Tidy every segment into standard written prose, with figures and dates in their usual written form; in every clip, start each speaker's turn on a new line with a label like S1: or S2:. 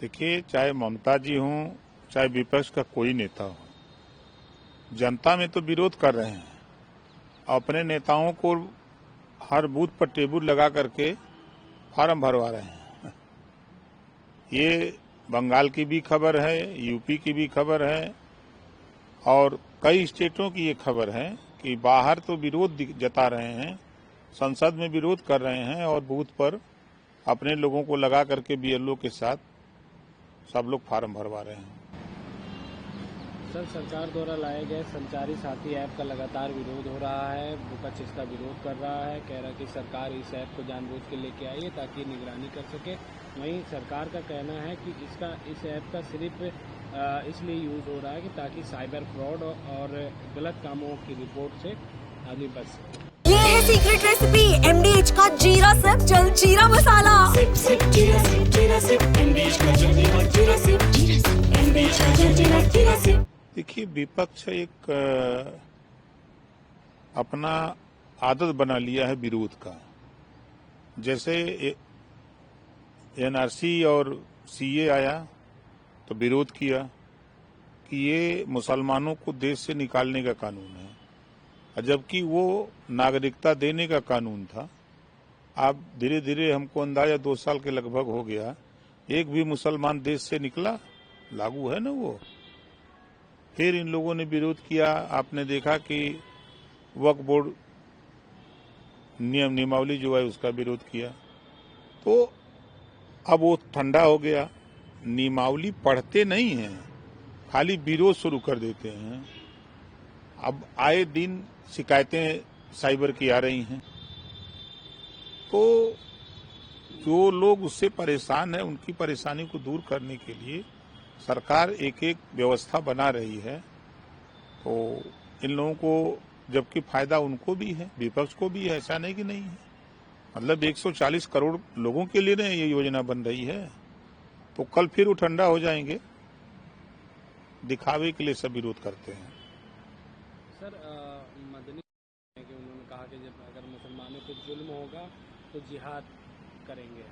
S1: देखिए, चाहे ममता जी हों, चाहे विपक्ष का कोई नेता हो, जनता में तो विरोध कर रहे हैं। अपने नेताओं को हर बूथ पर टेबल लगा करके फार्म भरवा रहे हैं। ये बंगाल की भी खबर है, यूपी की भी खबर है और कई स्टेटों की ये खबर है कि बाहर तो विरोध जता रहे हैं, संसद में विरोध कर रहे हैं और बूथ पर अपने लोगों को लगा करके बीएलओ के साथ सब लोग फार्म भरवा रहे हैं।
S2: सर, सरकार द्वारा लाए गए संचारी साथी ऐप का लगातार विरोध हो रहा है। विपक्ष इसका विरोध कर रहा है, कह रहा है कि सरकार इस ऐप को जानबूझ के लेके आई है ताकि निगरानी कर सके। वहीं सरकार का कहना है कि इस ऐप का सिर्फ इसलिए यूज हो रहा है कि ताकि साइबर फ्रॉड और गलत कामों की रिपोर्ट से आदमी बच सके।
S3: ये है सीक्रेट रेसिपी MDH का जीरा सिप जल जीरा मसाला।
S4: सिप सिप जीरा सिप MDH का जल जीरा सिप MDH का जल जीरा सिप।
S1: देखिए, विपक्ष एक अपना आदत बना लिया है विरोध का। जैसे NRC और CA आया तो विरोध किया कि ये मुसलमानों को देश से निकालने का कानून है, जबकि वो नागरिकता देने का कानून था। अब धीरे धीरे हमको अंदाजा 2 साल के लगभग हो गया, एक भी मुसलमान देश से निकला, लागू है ना वो। फिर इन लोगों ने विरोध किया। आपने देखा कि वक्फ बोर्ड नियमावली जो है उसका विरोध किया। तो अब वो ठंडा हो गया, नियमावली पढ़ते नहीं हैं, खाली विरोध शुरू कर देते हैं। अब आए दिन शिकायतें साइबर की आ रही हैं, तो जो लोग उससे परेशान हैं उनकी परेशानी को दूर करने के लिए सरकार एक एक व्यवस्था बना रही है। तो इन लोगों को, जबकि फायदा उनको भी है, विपक्ष को भी है, ऐसा नहीं कि नहीं है। मतलब 140 करोड़ लोगों के लिए ना ये योजना बन रही है। तो कल फिर वो ठंडा हो जाएंगे, दिखावे के लिए सब विरोध करते हैं।
S2: सर, मदनी है कि उन्होंने कहा कि जब अगर मुसलमानों पर जुल्म होगा तो जिहाद करेंगे।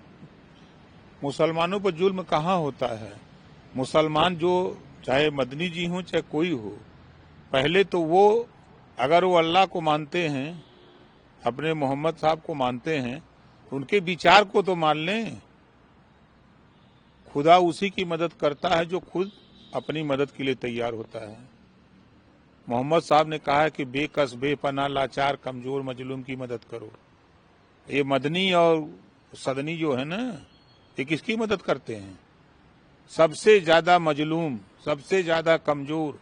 S1: मुसलमानों पर जुल्म कहाँ होता है? मुसलमान जो, चाहे मदनी जी हो चाहे कोई हो, पहले तो वो, अगर वो अल्लाह को मानते हैं, अपने मोहम्मद साहब को मानते हैं, तो उनके विचार को तो मान लें। खुदा उसी की मदद करता है जो खुद अपनी मदद के लिए तैयार होता है। मोहम्मद साहब ने कहा है कि बेकस, बेपनाह, लाचार, कमजोर, मजलूम की मदद करो। ये मदनी और सदनी जो है ना, ये किसकी मदद करते हैं? सबसे ज्यादा मजलूम, सबसे ज्यादा कमजोर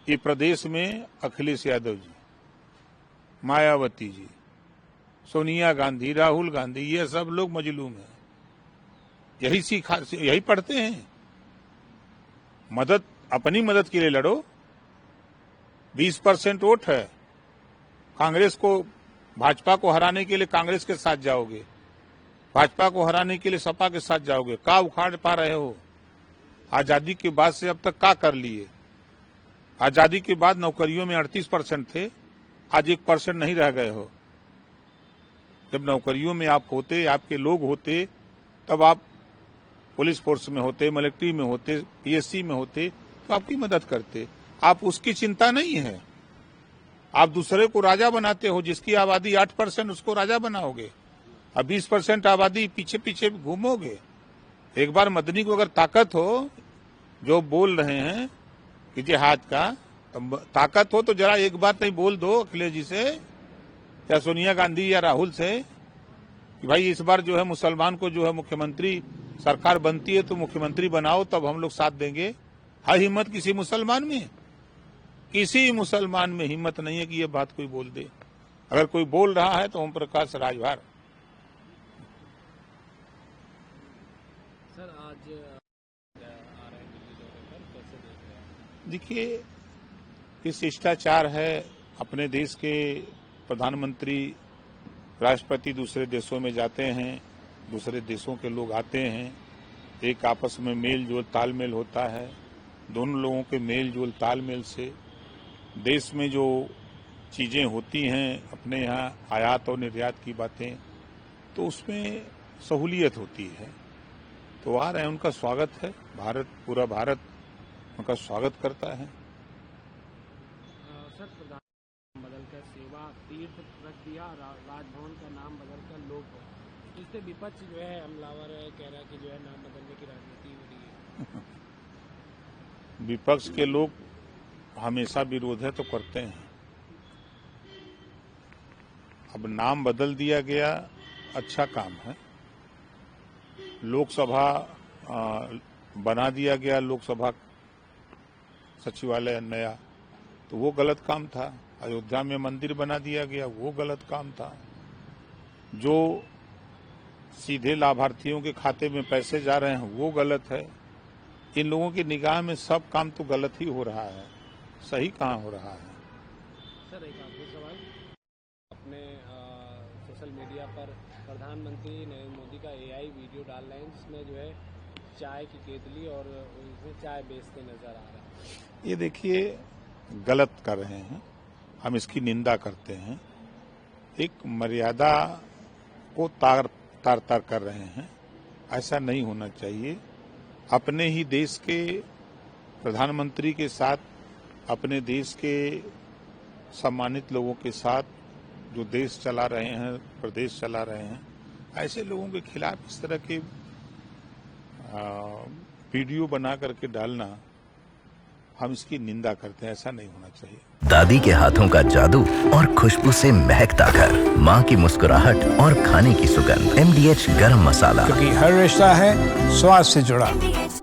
S1: ये प्रदेश में अखिलेश यादव जी, मायावती जी, सोनिया गांधी, राहुल गांधी, ये सब लोग मजलूम हैं। यही पढ़ते हैं। मदद, अपनी मदद के लिए लड़ो। 20% वोट है। कांग्रेस को, भाजपा को हराने के लिए कांग्रेस के साथ जाओगे, भाजपा को हराने के लिए सपा के साथ जाओगे। का उखाड़ पा रहे हो? आजादी के बाद से अब तक का कर लिए? आजादी के बाद नौकरियों में 38% थे, आज 1% नहीं रह गए हो। जब नौकरियों में आप होते, आपके लोग होते, तब आप पुलिस फोर्स में होते, मिलिट्री में होते, PSC में होते, तो आपकी मदद करते। आप उसकी चिंता नहीं है। आप दूसरे को राजा बनाते हो। जिसकी आबादी 8% उसको राजा बनाओगे, अब 20% आबादी पीछे पीछे घूमोगे। एक बार मदनी को अगर ताकत हो, जो बोल रहे हैं कि जिहाद का ताकत हो, तो जरा एक बात नहीं बोल दो अखिलेश जी से या सोनिया गांधी या राहुल से कि भाई इस बार जो है मुसलमान को जो है मुख्यमंत्री, सरकार बनती है तो मुख्यमंत्री बनाओ, तब हम लोग साथ देंगे। है हिम्मत किसी मुसलमान में? किसी मुसलमान में हिम्मत नहीं है कि ये बात कोई बोल दे। अगर कोई बोल रहा है तो ओम प्रकाश राजभर।
S2: सर, आज आ रहे हैं दिल्ली दौरे पर, कैसे देख रहे हैं?
S1: देखिए, ये शिष्टाचार है। अपने देश के प्रधानमंत्री, राष्ट्रपति दूसरे देशों में जाते हैं, दूसरे देशों के लोग आते हैं, एक आपस में मेल जोल तालमेल होता है। दोनों लोगों के मेल जोल तालमेल से देश में जो चीजें होती हैं, अपने यहाँ आयात और निर्यात की बातें, तो उसमें सहूलियत होती है। तो आ रहे हैं, उनका स्वागत है। पूरा भारत उनका स्वागत करता है।
S2: सर, प्रधान बदलकर सेवा तीर्थ रख दिया, राजभवन का नाम बदलकर लोक भवन। इससे विपक्ष जो है हमलावर है, कह रहा है कि जो है नाम बदलने की राजनीति हो रही है।
S1: विपक्ष के लोग हमेशा विरोध है तो करते हैं। अब नाम बदल दिया गया, अच्छा काम है। लोकसभा बना दिया गया, लोकसभा सचिवालय नया, तो वो गलत काम था। अयोध्या में मंदिर बना दिया गया, वो गलत काम था। जो सीधे लाभार्थियों के खाते में पैसे जा रहे हैं वो गलत है। इन लोगों की निगाह में सब काम तो गलत ही हो रहा है, सही कहाँ हो रहा है।
S2: सर, एक आखिरी सवाल, अपने सोशल मीडिया पर प्रधानमंत्री नरेंद्र मोदी का AI वीडियो डाल रहे हैं, जिसमें जो है चाय की केतली और उसमें चाय बेचते नजर आ रहा है।
S1: ये देखिए, गलत कर रहे हैं, हम इसकी निंदा करते हैं। एक मर्यादा को तार कर रहे हैं, ऐसा नहीं होना चाहिए। अपने ही देश के प्रधानमंत्री के साथ, अपने देश के सम्मानित लोगों के साथ जो देश चला रहे हैं, प्रदेश चला रहे हैं, ऐसे लोगों के खिलाफ इस तरह के वीडियो बना करके डालना, हम इसकी निंदा करते हैं। ऐसा नहीं होना चाहिए।
S5: दादी के हाथों का जादू और खुशबू से महकता घर, माँ की मुस्कुराहट और खाने की सुगंध, MDH गरम मसाला,
S6: क्योंकि हर रिश्ता है स्वाद से जुड़ा।
S3: MDH